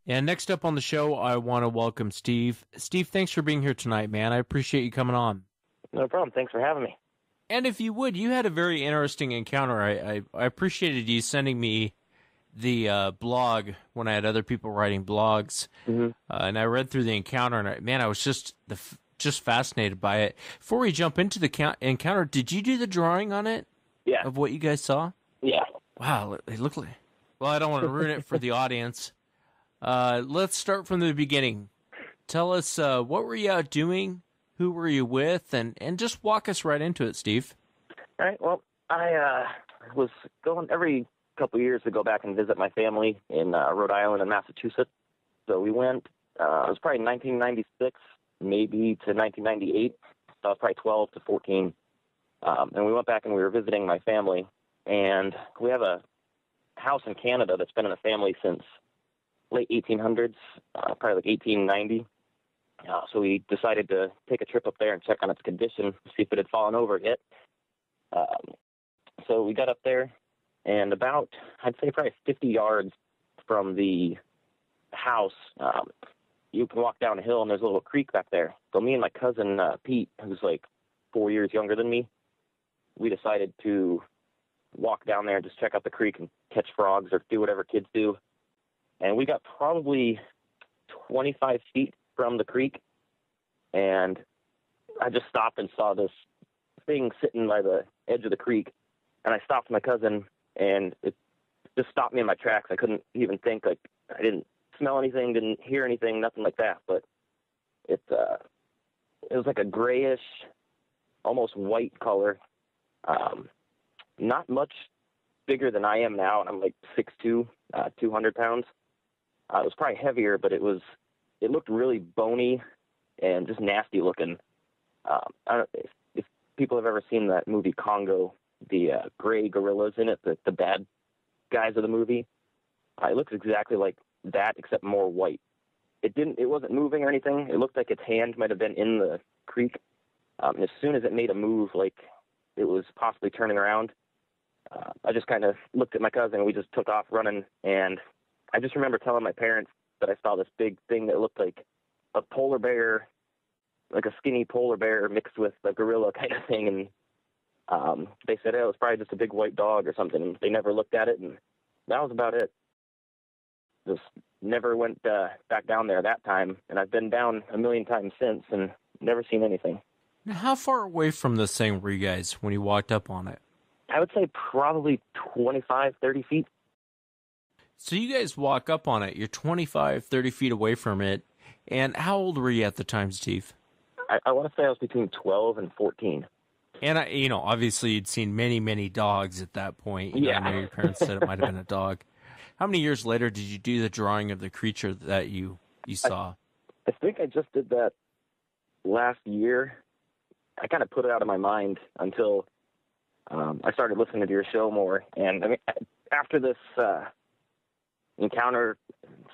And next up on the show, I want to welcome Steve. Steve, thanks for being here tonight, man. I appreciate you coming on. No problem. Thanks for having me. And if you would, you had a very interesting encounter. I appreciated you sending me the blog when I had other people writing blogs. Mm-hmm. And I read through the encounter, and I was just fascinated by it. Before we jump into the encounter, did you do the drawing on it? Yeah. Of what you guys saw? Yeah. Wow, it looked like... Well, I don't want to ruin it for the audience. Let's start from the beginning. Tell us, what were you out doing? Who were you with? And just walk us right into it, Steve. All right. Well, I was going every couple of years to go back and visit my family in Rhode Island and Massachusetts. So we went, it was probably 1996, maybe to 1998. So I was probably 12 to 14. And we went back and we were visiting my family. And we have a house in Canada that's been in the family since late 1800s, probably like 1890. So we decided to take a trip up there and check on its condition, see if it had fallen over yet. So we got up there, and about, I'd say probably 50 yards from the house, you can walk down a hill, and there's a little creek back there. So me and my cousin, Pete, who's like 4 years younger than me, we decided to walk down there and just check out the creek and catch frogs or do whatever kids do. And we got probably 25 feet from the creek, and I just stopped and saw this thing sitting by the edge of the creek, and I stopped my cousin, and it just stopped me in my tracks. I couldn't even think. Like, I didn't smell anything, didn't hear anything, nothing like that, but it was like a grayish, almost white color, not much bigger than I am now, and I'm like 6'2", 200 pounds. It was probably heavier, but it looked really bony and just nasty looking. I don't know if people have ever seen that movie Congo, the gray gorillas in it, the bad guys of the movie. It looks exactly like that, except more white. It wasn't moving or anything. It looked like its hand might have been in the creek. And as soon as it made a move, like it was possibly turning around, I just kind of looked at my cousin, and we just took off running. And I just remember telling my parents that I saw this big thing that looked like a polar bear, like a skinny polar bear mixed with a gorilla kind of thing. And they said, oh, it was probably just a big white dog or something. And they never looked at it, and that was about it. Just never went back down there that time. And I've been down a million times since and never seen anything. Now, how far away from this thing were you guys when you walked up on it? I would say probably 25, 30 feet. So you guys walk up on it. You're 25, 30 feet away from it. And how old were you at the time, Steve? I want to say I was between 12 and 14. And, obviously you'd seen many, many dogs at that point. Yeah. I know your parents said it might have been a dog. How many years later did you do the drawing of the creature that you saw? I think I just did that last year. I kind of put it out of my mind until I started listening to your show more. And I mean, after this encounter,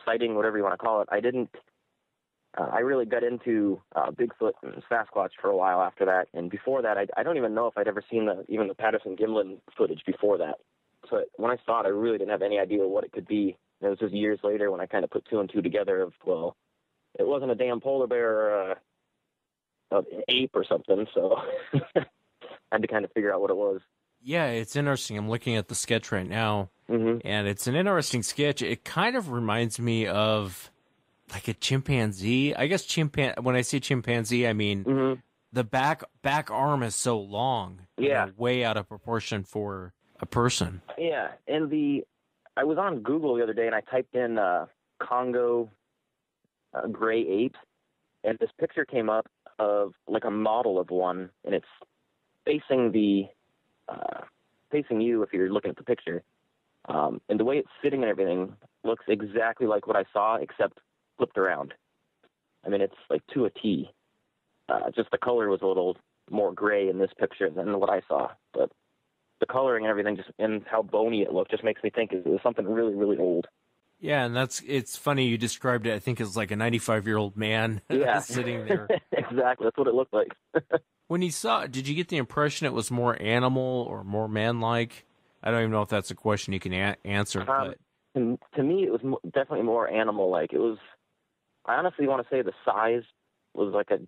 sighting, whatever you want to call it, I really got into Bigfoot and Sasquatch for a while after that. And before that, I don't even know if I'd ever seen even the Patterson-Gimlin footage before that. So when I saw it, I really didn't have any idea what it could be. And it was just years later when I kind of put two and two together of, well, it wasn't a damn polar bear or an ape or something. So I had to kind of figure out what it was. Yeah, it's interesting. I'm looking at the sketch right now, and it's an interesting sketch. It kind of reminds me of like a chimpanzee. I guess when I say chimpanzee, I mean the back arm is so long, way out of proportion for a person. Yeah, and I was on Google the other day, and I typed in Congo gray apes, and this picture came up of like a model of one, and it's facing you if you're looking at the picture. And the way it's sitting and everything looks exactly like what I saw, except flipped around. I mean, it's like to a T. Just the color was a little more gray in this picture than what I saw. But the coloring and everything, just and how bony it looked, just makes me think it was something really, really old. Yeah, and it's funny you described it, I think, as like a 95-year-old man sitting there. Exactly, that's what it looked like. When you saw it, did you get the impression it was more animal or more man-like? I don't even know if that's a question you can answer. to me, it was definitely more animal-like. It was, I honestly want to say the size was like a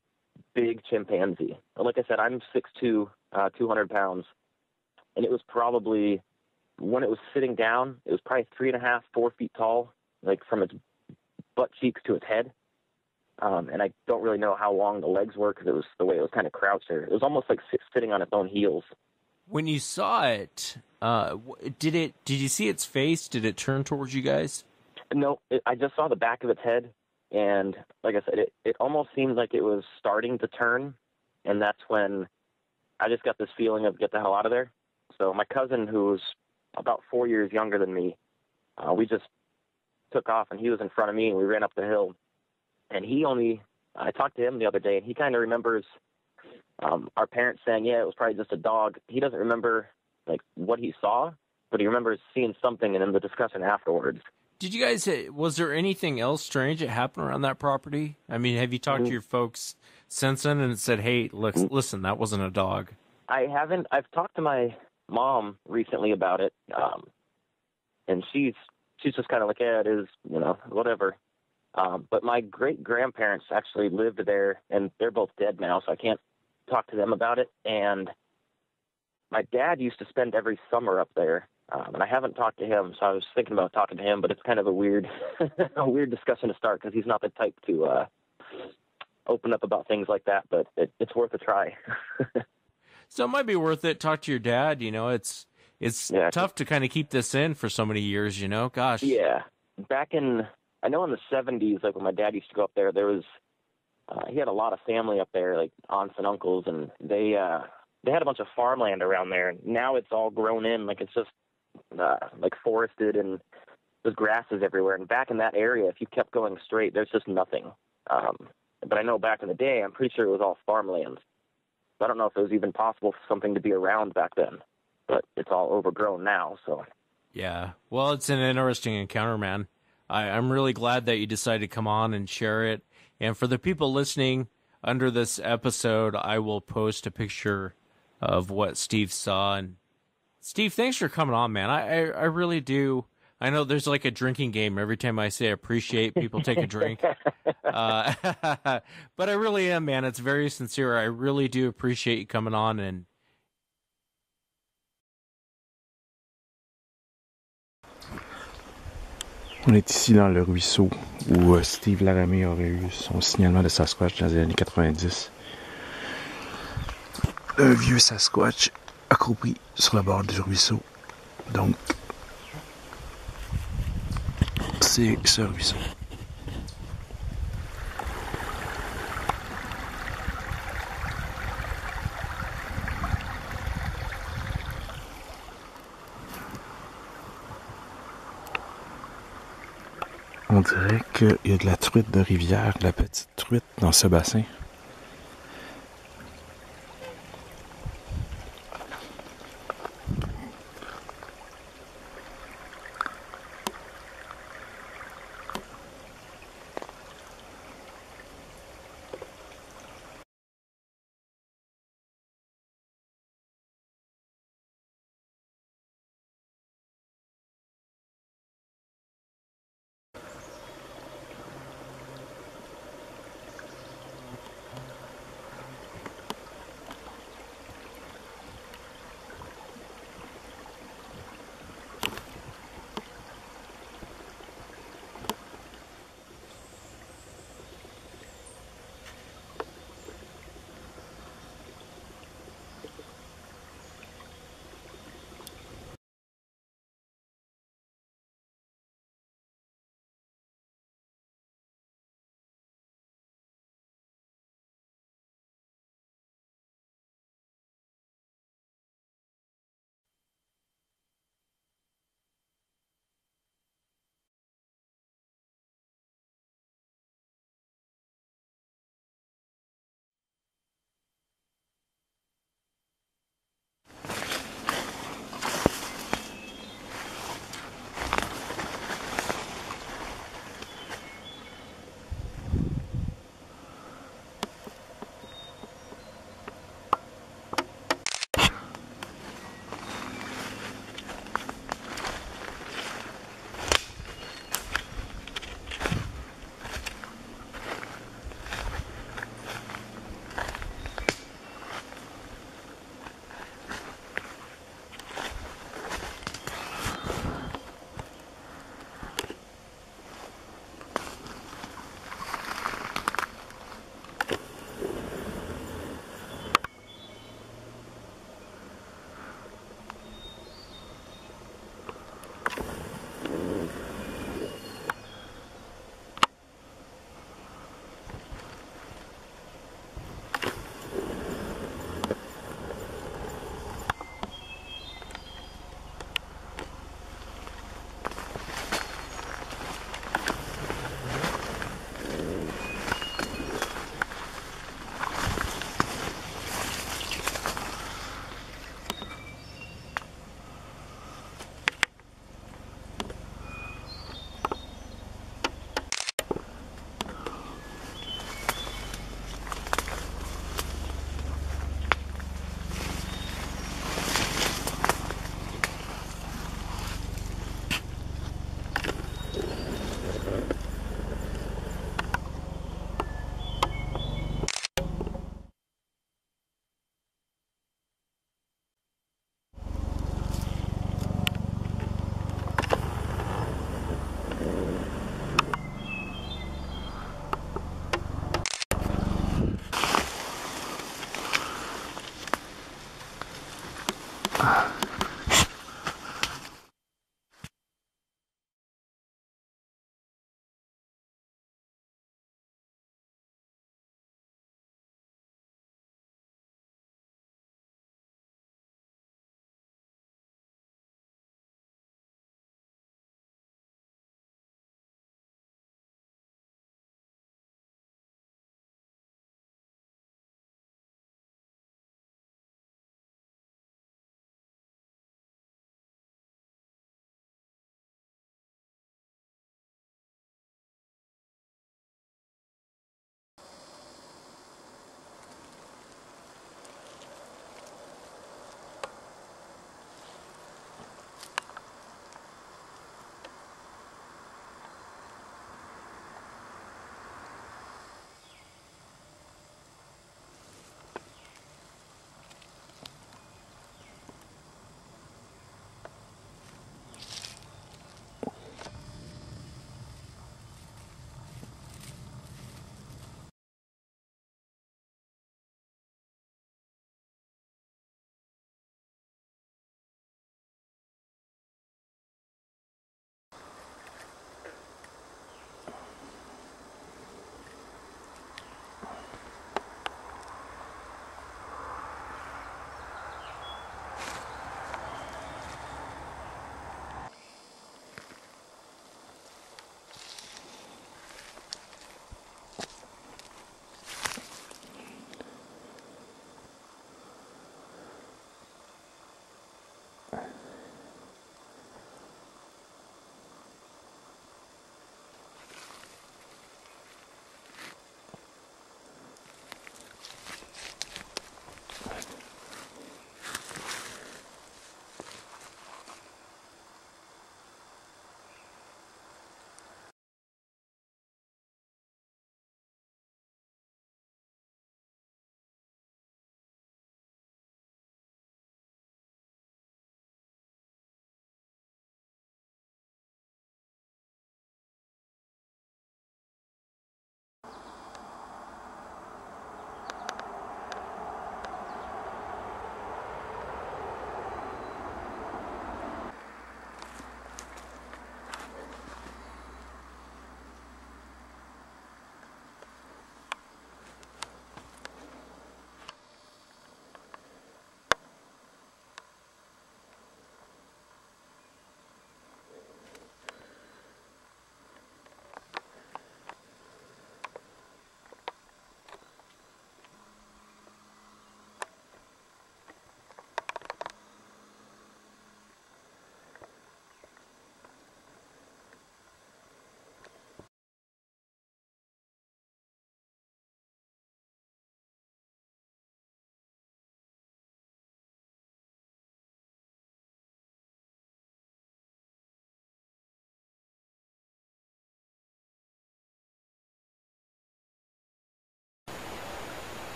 big chimpanzee. Like I said, I'm 6'2", 200 pounds, and it was probably, when it was sitting down, it was probably 3.5, 4 feet tall, like from its butt cheeks to its head. And I don't really know how long the legs were because it was the way it was kind of crouched there. It was almost like sitting on its own heels. When you saw it, did you see its face? Did it turn towards you guys? No, I just saw the back of its head, and like I said, it almost seemed like it was starting to turn, and that's when I just got this feeling of get the hell out of there. So my cousin, who was about 4 years younger than me, we just took off, and he was in front of me, and we ran up the hill. And I talked to him the other day, and he kind of remembers our parents saying, yeah, it was probably just a dog. He doesn't remember like what he saw, but he remembers seeing something, and in the discussion afterwards. Did you guys, was there anything else strange that happened around that property? I mean, have you talked to your folks since then and said, hey, listen, that wasn't a dog? I haven't. I've talked to my mom recently about it, and she's just kind of like, yeah, it is, whatever. But my great-grandparents actually lived there, and they're both dead now, so I can't talk to them about it. And my dad used to spend every summer up there, and I haven't talked to him, so I was thinking about talking to him, but it's kind of a weird discussion to start because he's not the type to open up about things like that, but it's worth a try. So it might be worth it. Talk to your dad. It's tough to kind of keep this in for so many years, Gosh. Yeah. I know in the 70s, like when my dad used to go up there, there was, he had a lot of family up there, like aunts and uncles, and they had a bunch of farmland around there. Now it's all grown in, like it's just like forested, and there's grasses everywhere. And back in that area, if you kept going straight, there's just nothing. But I know back in the day, I'm pretty sure it was all farmland. So I don't know if it was even possible for something to be around back then, but it's all overgrown now. So yeah, well, it's an interesting encounter, man. I'm really glad that you decided to come on and share it. And for the people listening, under this episode, I will post a picture of what Steve saw. And Steve, thanks for coming on, man. I really do. I know there's like a drinking game. Every time I say appreciate, people take a drink. But I really am, man. It's very sincere. I really do appreciate you coming on. And on est ici dans le ruisseau où Steve Laramie aurait eu son signalement de Sasquatch dans les années 90. Un vieux Sasquatch accroupi sur le bord du ruisseau. Donc, c'est ce ruisseau. On dirait qu'il y a de la truite de rivière, de la petite truite dans ce bassin.